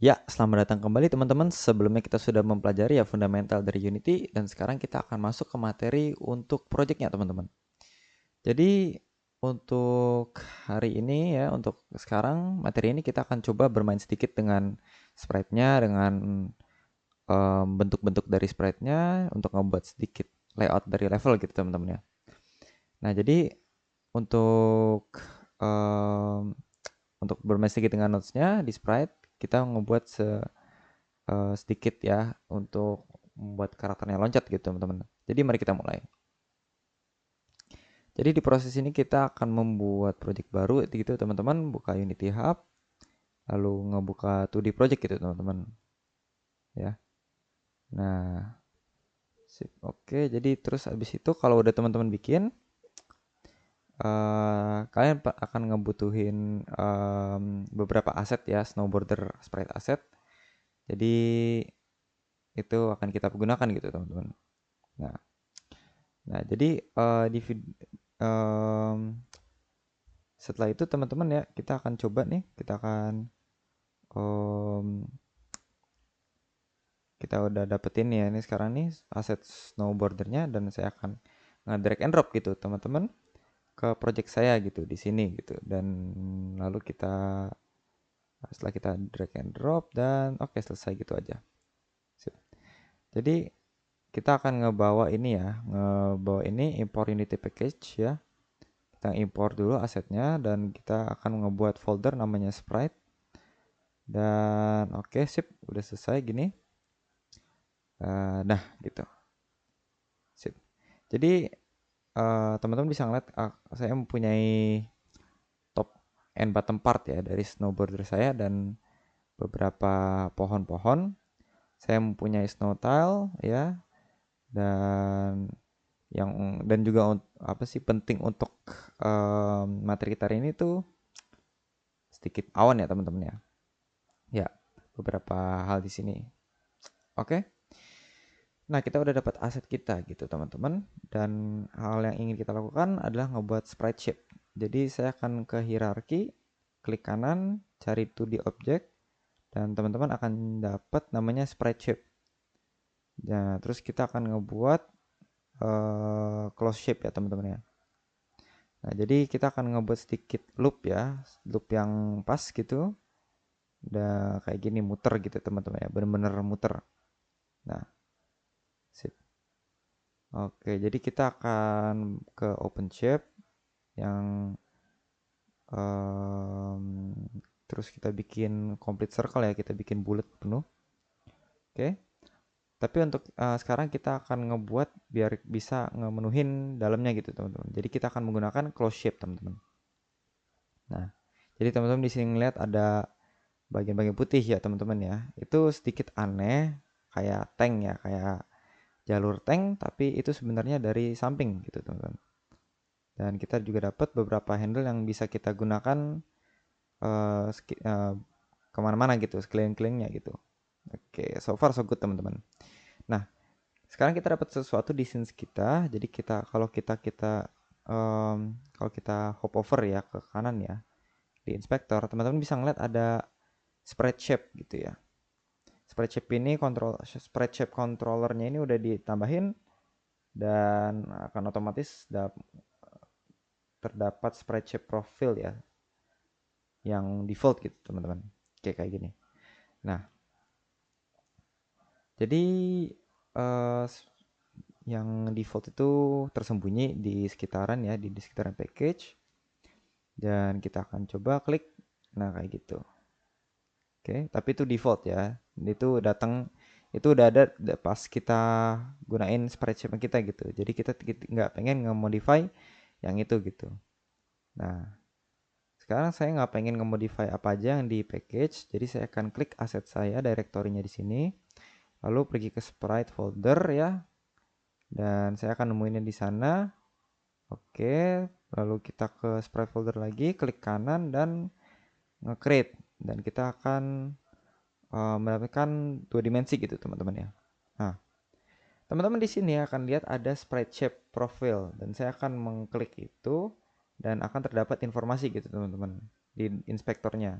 Ya, selamat datang kembali teman-teman. Sebelumnya kita sudah mempelajari ya fundamental dari Unity dan sekarang kita akan masuk ke materi untuk projectnya teman-teman. Jadi untuk hari ini ya, untuk sekarang materi ini kita akan coba bermain sedikit dengan sprite-nya, dengan bentuk-bentuk dari sprite-nya untuk membuat sedikit layout dari level gitu teman-teman ya. Nah, jadi untuk em, untuk bermain sedikit dengan nodes-nya di sprite, kita membuat sedikit ya untuk membuat karakternya loncat gitu teman-teman. Jadi mari kita mulai. Jadi di proses ini kita akan membuat project baru gitu teman-teman, buka Unity Hub, lalu ngebuka 2D project gitu teman-teman. Ya. Nah, sip. Oke, jadi terus abis itu kalau udah teman-teman bikin, kalian akan ngebutuhin beberapa aset ya, snowboarder sprite asset. Jadi itu akan kita gunakan gitu teman-teman. Nah, nah jadi di em, setelah itu teman-teman ya kita akan coba nih, em, kita udah dapetin ya ini sekarang nih aset snowboardernya dan saya akan nge-drag and drop gitu teman-teman ke project saya gitu di sini gitu dan lalu setelah kita drag and drop dan oke selesai gitu aja. Sip. Jadi kita akan ngebawa ini import Unity package ya. Kita import dulu asetnya dan kita akan ngebuat folder namanya sprite dan oke sip udah selesai gini. Nah gitu sip. Jadi teman-teman bisa ngeliat saya mempunyai top and bottom part ya dari snowboarder saya dan beberapa pohon-pohon. Saya mempunyai snow tile ya dan dan juga apa sih penting untuk materi kita hari ini tuh sedikit awan ya teman-teman ya. Ya, beberapa hal di sini. Oke. Nah, kita udah dapat aset kita gitu teman-teman. Dan hal yang ingin kita lakukan adalah ngebuat sprite shape. Jadi saya akan ke hierarki, klik kanan, cari 2D object, dan teman-teman akan dapat namanya sprite shape. Nah, terus kita akan ngebuat close shape ya teman-teman ya. Nah, jadi kita akan ngebuat sedikit loop ya, loop yang pas gitu. Udah kayak gini muter gitu teman-teman ya, bener-bener muter. Nah, sip. Oke, jadi kita akan ke open shape yang em, terus kita bikin complete circle ya, kita bikin bulat penuh. Oke. Tapi untuk sekarang kita akan ngebuat biar bisa ngemenuhin dalamnya gitu teman-teman. Jadi kita akan menggunakan close shape teman-teman. Nah, jadi teman-teman di sini ngeliat ada bagian-bagian putih ya teman-teman ya. Itu sedikit aneh, kayak tank ya, kayak jalur tank, tapi itu sebenarnya dari samping gitu teman-teman. Dan kita juga dapat beberapa handle yang bisa kita gunakan eh, kemana-mana gitu, sekeliling-kelilingnya gitu. Oke, so far so good teman-teman. Nah, sekarang kita dapat sesuatu di scenes kita. Jadi kalau kita hop over ya ke kanan ya di inspektor, teman-teman bisa ngeliat ada sprite shape gitu ya. Sprite shape controllernya ini udah ditambahin dan akan otomatis terdapat sprite shape profile ya yang default gitu teman-teman kayak gini. Nah jadi eh, yang default itu tersembunyi di sekitaran ya di sekitaran package dan kita akan coba klik nah kayak gitu. Oke tapi itu default ya itu itu udah ada pas kita gunain spreadsheet kita gitu jadi kita nggak pengen nge-modify yang itu gitu. Nah sekarang saya nggak pengen nge-modify apa aja yang di package jadi saya akan klik aset saya direktorinya di sini lalu pergi ke sprite folder ya dan saya akan nemuinnya di sana. Oke, lalu kita ke sprite folder lagi, klik kanan dan nge-create dan kita akan mendapatkan dua dimensi gitu teman-teman ya. Nah, teman-teman di sini akan lihat ada sprite shape profile dan saya akan mengklik itu dan akan terdapat informasi gitu teman-teman di inspektornya.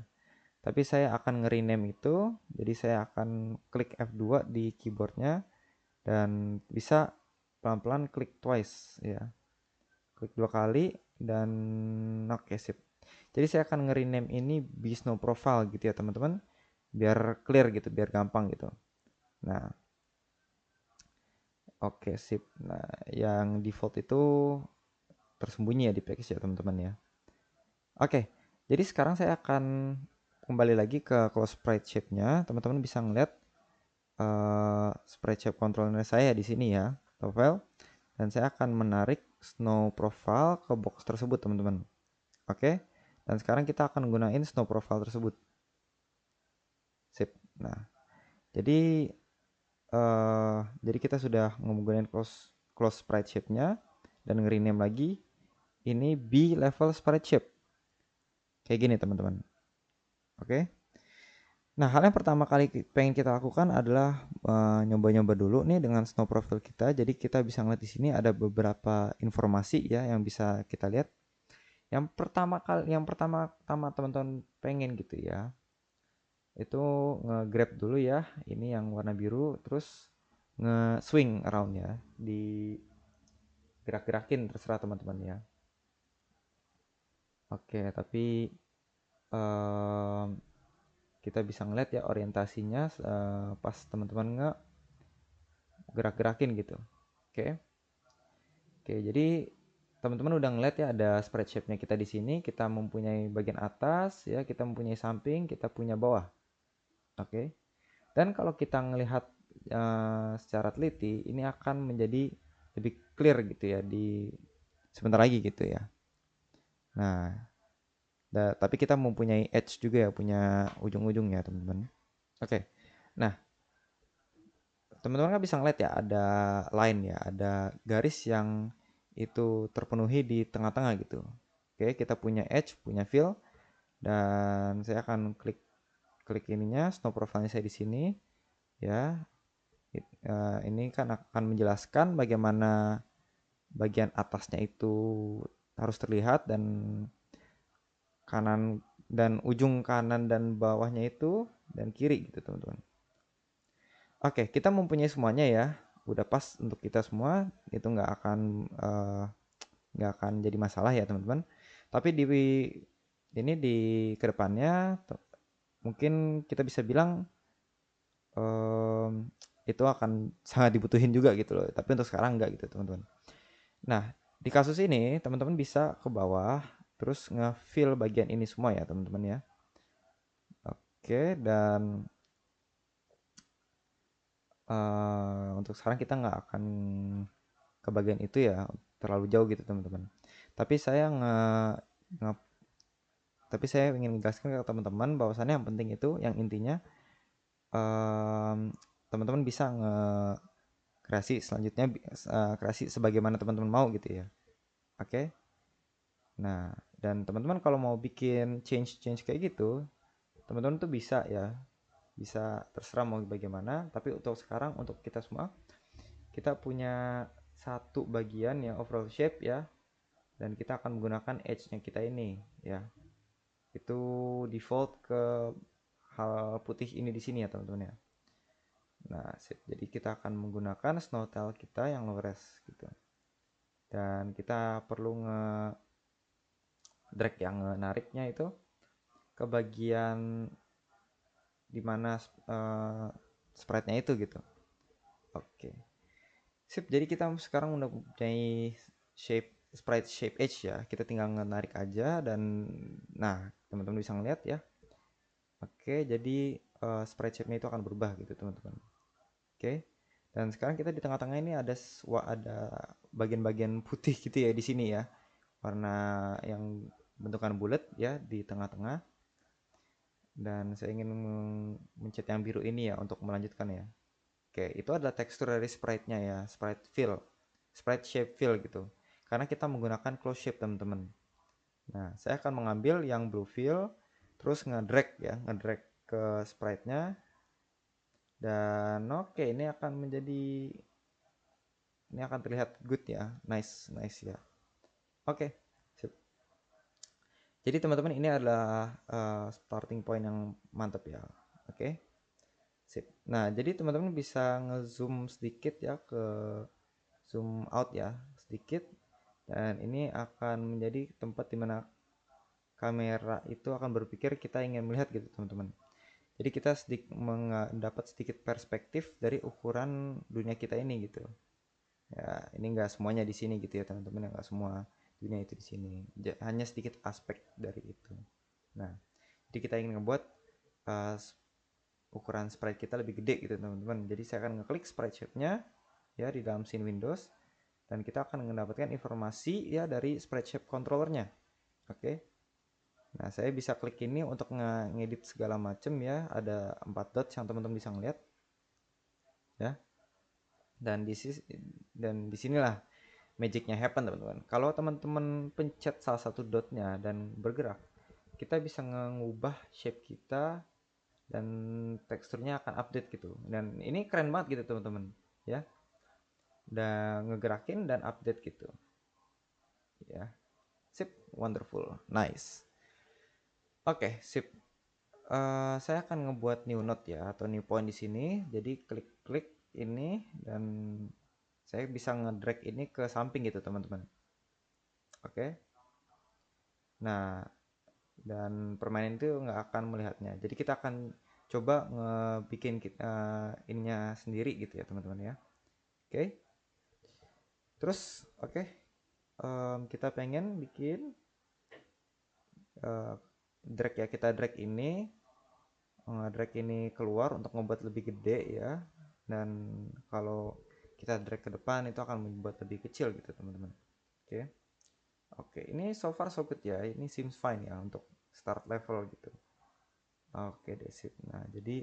Tapi saya akan nge-rename itu, jadi saya akan klik F2 di keyboardnya dan bisa pelan-pelan klik twice ya. Klik 2 kali dan oke sip. Jadi saya akan nge-rename ini Bisno Profile gitu ya teman-teman. Biar clear gitu, biar gampang gitu. Nah, oke sip. Nah, yang default itu tersembunyi ya di package ya teman-teman ya. Oke, jadi sekarang saya akan kembali lagi ke close sprite shape-nya. Teman-teman bisa ngeliat sprite shape controller saya di sini ya, profile. Dan saya akan menarik snow profile ke box tersebut teman-teman. Oke, dan sekarang kita akan gunain snow profile tersebut. Sip. Nah, jadi jadi kita sudah menggunakan close sprite shape-nya dan nge-rename lagi ini B level sprite shape. Kayak gini teman-teman. Oke. Nah, hal yang pertama kali pengen kita lakukan adalah nyoba-nyoba dulu nih dengan snow profile kita. Jadi kita bisa ngeliat di sini ada beberapa informasi ya yang bisa kita lihat. Yang pertama teman-teman pengen gitu ya. Itu nge-grab dulu ya. Ini yang warna biru terus nge-swing around ya. Di gerak-gerakin terserah teman-teman ya. Oke, tapi em, kita bisa ngeliat ya orientasinya pas teman-teman ngegerak-gerakin gitu. Oke. Oke, jadi teman-teman udah ngeliat ya ada spread shape-nya kita di sini. Kita mempunyai bagian atas ya, kita mempunyai samping, kita punya bawah. Oke. Dan kalau kita ngelihat secara teliti, ini akan menjadi lebih clear gitu ya di sebentar lagi gitu ya. Nah, tapi kita mempunyai edge juga ya, punya ujung-ujung ya teman-teman. Oke. Nah, teman-teman kan bisa ngeliat ya ada line ya, ada garis yang itu terpenuhi di tengah-tengah gitu. Oke, kita punya edge, punya fill, dan saya akan klik klik ininya, snow profile saya di sini ya. Ini kan akan menjelaskan bagaimana bagian atasnya itu harus terlihat dan kanan dan ujung kanan dan bawahnya itu dan kiri gitu teman-teman. Oke, kita mempunyai semuanya ya. Udah pas untuk kita semua. Itu nggak akan jadi masalah ya teman-teman. Tapi di ini di kedepannya mungkin kita bisa bilang itu akan sangat dibutuhin juga gitu loh. Tapi untuk sekarang enggak gitu teman-teman. Nah, di kasus ini teman-teman bisa ke bawah terus nge-fill bagian ini semua ya teman-teman ya. Oke, dan untuk sekarang kita nggak akan ke bagian itu ya terlalu jauh gitu teman-teman. Tapi saya nge tapi saya ingin menjelaskan ke teman-teman bahwasannya yang penting itu yang intinya teman-teman bisa kreasi selanjutnya kreasi sebagaimana teman-teman mau gitu ya. Oke. Nah, dan teman-teman kalau mau bikin change kayak gitu, teman-teman tuh bisa ya. Bisa terserah mau bagaimana, tapi untuk sekarang untuk kita semua kita punya satu bagian yang overall shape ya, dan kita akan menggunakan edge-nya kita ini ya. Itu default ke hal putih ini di sini ya teman-teman ya. Nah, jadi kita akan menggunakan snowtail kita yang low res gitu. Dan kita perlu drag yang nariknya itu ke bagian dimana sprite-nya itu gitu. Oke. Sip, jadi kita sekarang udah punya sprite shape edge ya. Kita tinggal menarik aja dan nah, teman-teman bisa ngeliat ya. Oke, jadi sprite shape-nya itu akan berubah gitu, teman-teman. Oke. Dan sekarang kita di tengah-tengah ini ada bagian-bagian putih gitu ya di sini ya. Warna yang bentukan bulat ya di tengah-tengah. Dan saya ingin mencet yang biru ini ya untuk melanjutkan ya. Oke, itu adalah tekstur dari sprite-nya ya, sprite shape fill gitu. Karena kita menggunakan close shape teman-teman. Nah, saya akan mengambil yang blue fill, terus ngedrag ya, ngedrag ke sprite-nya. Dan oke, ini akan terlihat good ya, nice, nice ya. Oke, sip. Jadi teman-teman ini adalah starting point yang mantap ya. Oke, sip. Nah, jadi teman-teman bisa ngezoom sedikit ya, ke zoom out ya sedikit, dan ini akan menjadi tempat dimana kamera itu akan berpikir kita ingin melihat gitu teman-teman. Jadi kita mendapat sedikit perspektif dari ukuran dunia kita ini gitu. Ya, ini enggak semuanya di sini gitu ya teman-teman, enggak semua dunia itu di sini. Hanya sedikit aspek dari itu. Nah, jadi kita ingin ngebuat uh, ukuran sprite kita lebih gede gitu teman-teman. Jadi saya akan ngeklik sprite shape-nya ya di dalam scene Windows, dan kita akan mendapatkan informasi ya dari sprite shape controllernya. Oke. Nah, saya bisa klik ini untuk ngedit segala macam ya. Ada 4 dots yang teman-teman bisa ngeliat ya. Dan di sinilah magicnya happen teman-teman. Kalau teman-teman pencet salah satu dotnya dan bergerak, kita bisa mengubah shape kita dan teksturnya akan update gitu. Dan ini keren banget gitu teman-teman ya. Dan ngegerakin dan update gitu ya. Sip, wonderful, nice. Oke, sip. Saya akan ngebuat new node ya, atau new point di sini. Jadi klik-klik ini dan saya bisa ngedrag ini ke samping gitu teman-teman. Oke. Nah, dan permainan itu nggak akan melihatnya. Jadi kita akan coba ngebikin ininya sendiri gitu ya teman-teman ya. Oke. Terus oke, kita pengen bikin uh, drag ya, kita drag ini, drag ini keluar untuk membuat lebih gede ya. Dan kalau kita drag ke depan itu akan membuat lebih kecil gitu teman-teman. Oke. Oke, ini so far so good ya. Ini seems fine ya untuk start level gitu. Oke, that's it. Nah, jadi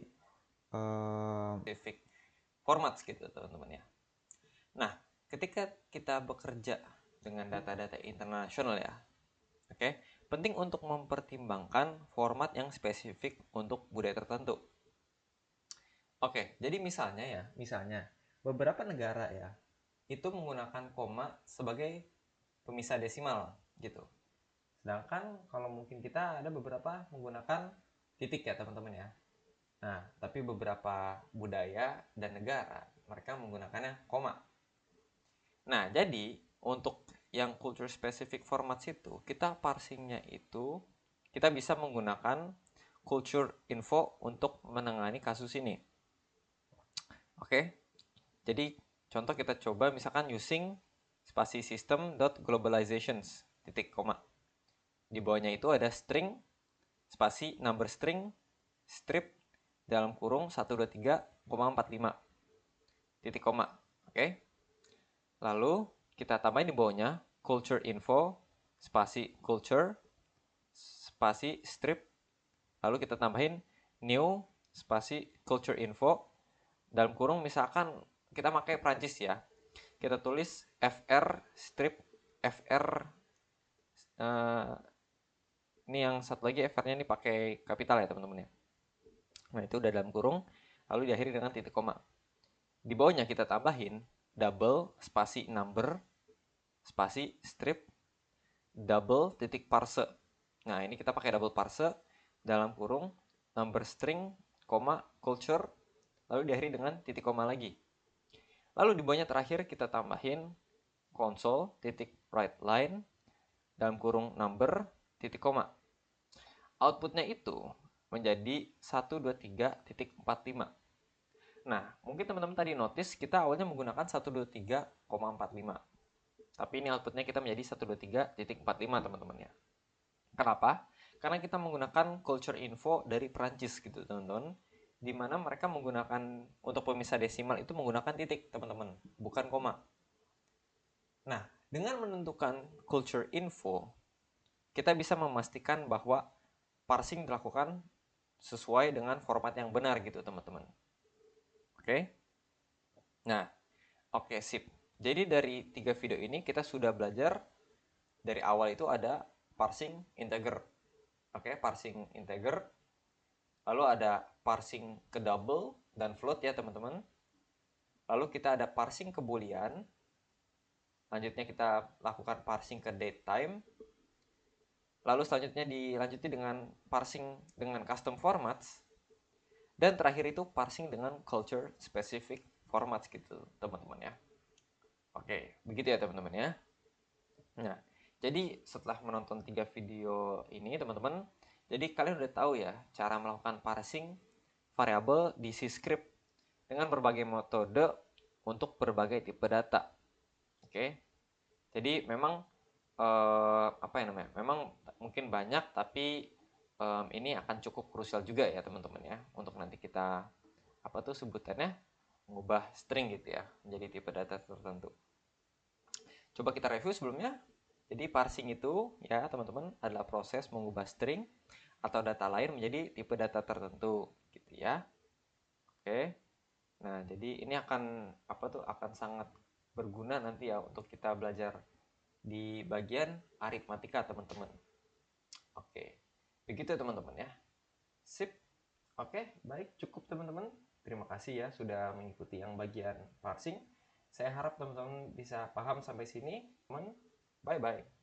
Specific formats gitu teman-teman ya. Nah, ketika kita bekerja dengan data-data internasional ya, oke, penting untuk mempertimbangkan format yang spesifik untuk budaya tertentu. Oke, jadi misalnya beberapa negara ya itu menggunakan koma sebagai pemisah desimal gitu. Sedangkan kalau mungkin kita ada beberapa menggunakan titik ya teman-teman ya. Nah, tapi beberapa budaya dan negara mereka menggunakannya koma. Nah, jadi untuk yang culture specific formats itu, kita parsingnya itu kita bisa menggunakan culture info untuk menangani kasus ini. Oke, jadi contoh kita coba misalkan using spasi system dot globalizations titik koma. Di bawahnya itu ada string spasi number string strip dalam kurung 123,45 titik koma. Oke. Lalu kita tambahin di bawahnya culture info spasi culture spasi strip, lalu kita tambahin new spasi culture info dalam kurung misalkan kita pakai Prancis ya, kita tulis fr strip fr, uh, ini yang satu lagi fr-nya ini pakai kapital ya teman-teman ya. Nah itu udah dalam kurung, lalu diakhiri dengan titik koma. Di bawahnya kita tambahin double spasi number spasi strip double titik parse. Nah, ini kita pakai double parse dalam kurung number string, koma, culture, lalu diakhiri dengan titik koma lagi. Lalu di bawahnya terakhir kita tambahin console titik write line dalam kurung number titik koma. Outputnya itu menjadi 123.45. Nah, mungkin teman-teman tadi notice kita awalnya menggunakan 123,45. Tapi ini outputnya kita menjadi 123.45 teman-teman ya. Kenapa? Karena kita menggunakan culture info dari Perancis gitu teman-teman. Dimana mereka menggunakan untuk pemisah desimal itu menggunakan titik teman-teman, bukan koma. Nah, dengan menentukan culture info, kita bisa memastikan bahwa parsing dilakukan sesuai dengan format yang benar gitu teman-teman. Oke? Nah, oke sip. Jadi dari 3 video ini kita sudah belajar dari awal itu ada parsing integer. Oke, parsing integer. Lalu ada parsing ke double dan float ya teman-teman. Lalu kita ada parsing ke boolean. Lanjutnya kita lakukan parsing ke datetime. lalu selanjutnya dilanjuti dengan parsing dengan custom formats, dan terakhir itu parsing dengan culture specific formats gitu teman-teman ya. Oke, begitu ya teman-teman ya. Nah, jadi setelah menonton 3 video ini teman-teman, jadi kalian udah tahu ya cara melakukan parsing variabel di C script dengan berbagai metode untuk berbagai tipe data. Oke, jadi memang apa ya namanya? Memang mungkin banyak, tapi ini akan cukup krusial juga ya teman-teman ya, untuk nanti kita apa tuh sebutannya, mengubah string gitu ya menjadi tipe data tertentu. Coba kita review sebelumnya. Jadi parsing itu ya teman-teman adalah proses mengubah string atau data lain menjadi tipe data tertentu gitu ya. Oke. Nah, jadi ini akan apa tuh akan sangat berguna nanti ya untuk kita belajar di bagian aritmatika teman-teman. Oke. Begitu teman-teman ya. Sip. Oke, baik, cukup teman-teman. Terima kasih ya sudah mengikuti yang bagian parsing. Saya harap teman-teman bisa paham sampai sini. Teman, bye-bye.